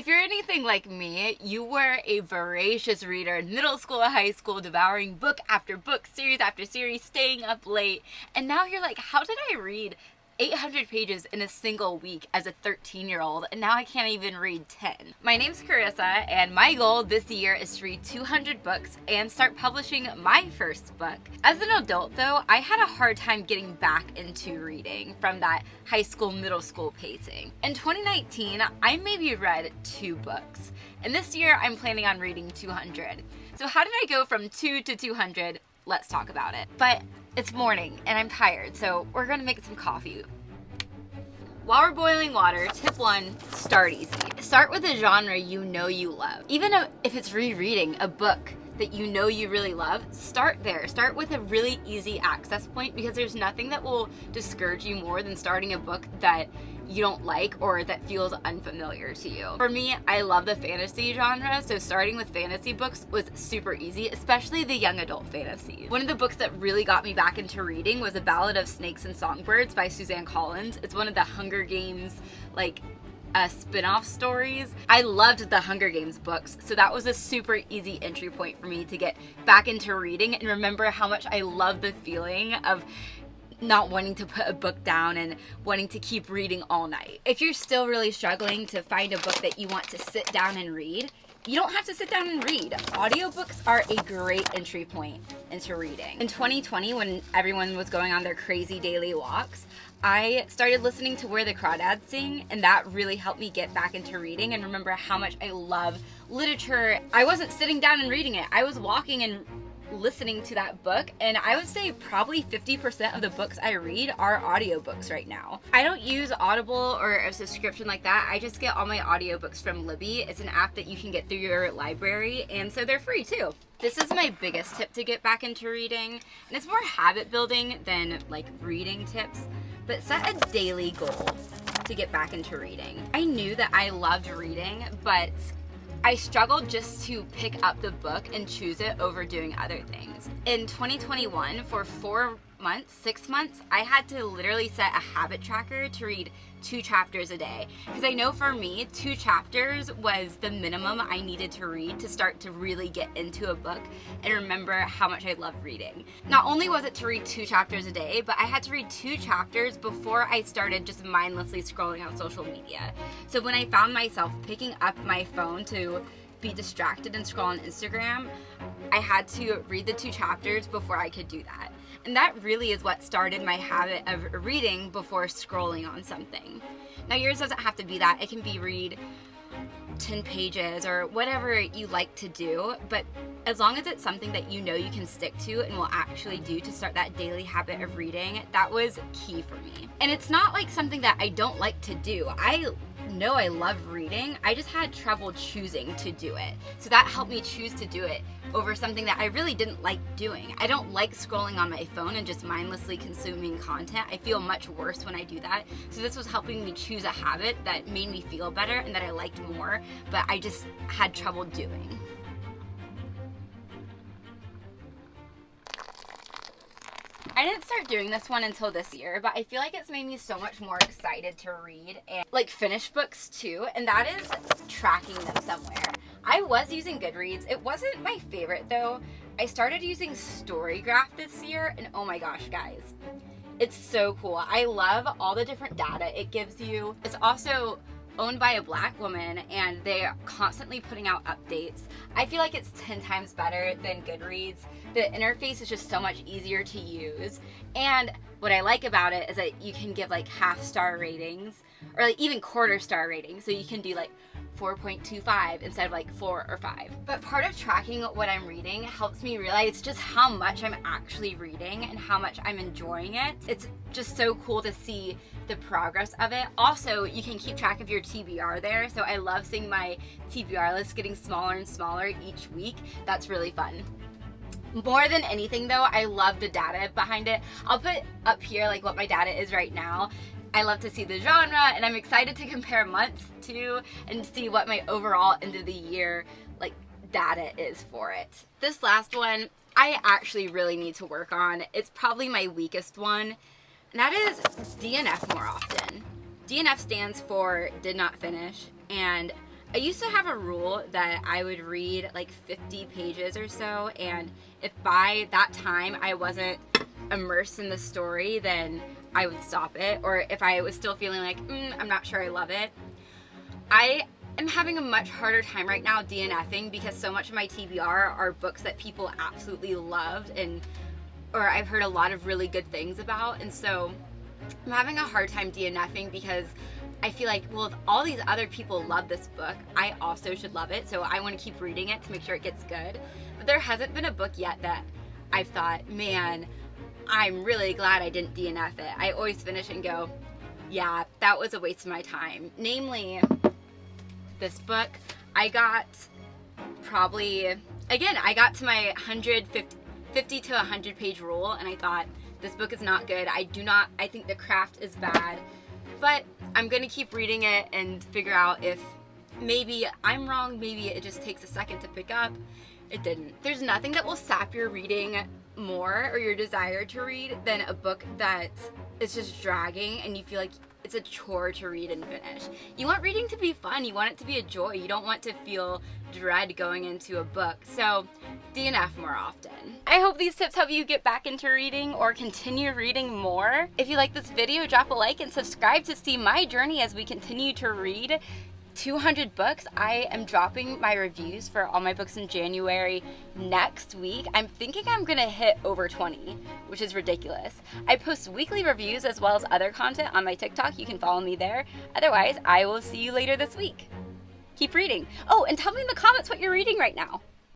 If you're anything like me, you were a voracious reader in middle school and high school, devouring book after book, series after series, staying up late, and now you're like, how did I read 800 pages in a single week as a 13-year-old, and now I can't even read 10. My name's Carissa, and my goal this year is to read 200 books and start publishing my first book. As an adult, though, I had a hard time getting back into reading from that high school, middle school pacing. In 2019, I maybe read 2 books, and this year I'm planning on reading 200. So how did I go from 2 to 200? Let's talk about it. But it's morning and I'm tired, so we're gonna make some coffee. While we're boiling water, tip 1, start easy. Start with a genre you know you love. Even if it's rereading a book that you know you really love, start there. Start with a really easy access point, because there's nothing that will discourage you more than starting a book that you don't like or that feels unfamiliar to you. For me, I love the fantasy genre, so starting with fantasy books was super easy, especially the young adult fantasy. One of the books that really got me back into reading was A Ballad of Snakes and Songbirds by Suzanne Collins. It's one of the Hunger Games, spin-off stories. I loved the Hunger Games books, so that was a super easy entry point for me to get back into reading and remember how much I love the feeling of not wanting to put a book down and wanting to keep reading all night. If you're still really struggling to find a book that you want to sit down and read, you don't have to sit down and read. Audiobooks are a great entry point into reading. In 2020, when everyone was going on their crazy daily walks, I started listening to Where the Crawdads Sing, and that really helped me get back into reading and remember how much I love literature. I wasn't sitting down and reading it. I was walking and listening to that book, and I would say probably 50% of the books I read are audiobooks right now. I don't use Audible or a subscription like that. I just get all my audiobooks from Libby. It's an app that you can get through your library, and so they're free too. This is my biggest tip to get back into reading, and it's more habit building than reading tips, but set a daily goal to get back into reading. I knew that I loved reading, but I struggled just to pick up the book and choose it over doing other things. In 2021, for 6 months, I had to literally set a habit tracker to read 2 chapters a day. Because I know for me, 2 chapters was the minimum I needed to read to start to really get into a book and remember how much I love reading. Not only was it to read 2 chapters a day, but I had to read 2 chapters before I started just mindlessly scrolling on social media. So when I found myself picking up my phone to be distracted and scroll on Instagram, I had to read the 2 chapters before I could do that. And that really is what started my habit of reading before scrolling on something. Now yours doesn't have to be that. It can be read 10 pages or whatever you like to do, but as long as it's something that you know you can stick to and will actually do to start that daily habit of reading, that was key for me. And it's not like something that I don't like to do. I know I love reading, I just had trouble choosing to do it. So that helped me choose to do it over something that I really didn't like doing. I don't like scrolling on my phone and just mindlessly consuming content. I feel much worse when I do that. So this was helping me choose a habit that made me feel better and that I liked more, but I just had trouble doing. I didn't start doing this one until this year, but I feel like it's made me so much more excited to read and finish books too, and that is tracking them somewhere. I was using Goodreads. It wasn't my favorite though. I started using Storygraph this year, and oh my gosh, guys, it's so cool. I love all the different data it gives you. It's also owned by a Black woman, and they're constantly putting out updates. I feel like it's 10 times better than Goodreads. The interface is just so much easier to use, and what I like about it is that you can give half-star ratings or even quarter-star ratings, so you can do 4.25 instead of 4 or 5. But part of tracking what I'm reading helps me realize just how much I'm actually reading and how much I'm enjoying it. It's just so cool to see the progress of it. Also, you can keep track of your TBR there, so I love seeing my TBR list getting smaller and smaller each week. That's really fun. More than anything though, I love the data behind it. I'll put up here what my data is right now. I love to see the genre, and I'm excited to compare months too and see what my overall end of the year data is for it. This last one I actually really need to work on. It's probably my weakest one, and that is DNF more often. DNF stands for did not finish, and I used to have a rule that I would read like 50 pages or so, and if by that time I wasn't immersed in the story, then I would stop it. Or if I was still feeling like, I'm not sure I love it. I am having a much harder time right now DNFing because so much of my TBR are books that people absolutely loved or I've heard a lot of really good things about, and so I'm having a hard time DNFing because I feel like, well, if all these other people love this book, I also should love it, so I want to keep reading it to make sure it gets good. But there hasn't been a book yet that I've thought, man, I'm really glad I didn't DNF it. I always finish and go, yeah, that was a waste of my time. Namely, this book. I got to my 50 to 100 page rule, and I thought, this book is not good. I think the craft is bad, but I'm gonna keep reading it and figure out if maybe I'm wrong, maybe it just takes a second to pick up. It didn't. There's nothing that will sap your reading more or your desire to read than a book that is just dragging and you feel like it's a chore to read and finish. You want reading to be fun. You want it to be a joy. You don't want to feel dread going into a book. So DNF more often. I hope these tips help you get back into reading or continue reading more. If you like this video, drop a like and subscribe to see my journey as we continue to read 200 books. I am dropping my reviews for all my books in January next week. I'm thinking I'm gonna hit over 20, which is ridiculous. I post weekly reviews as well as other content on my TikTok. You can follow me there. Otherwise, I will see you later this week. Keep reading. Oh, and tell me in the comments what you're reading right now.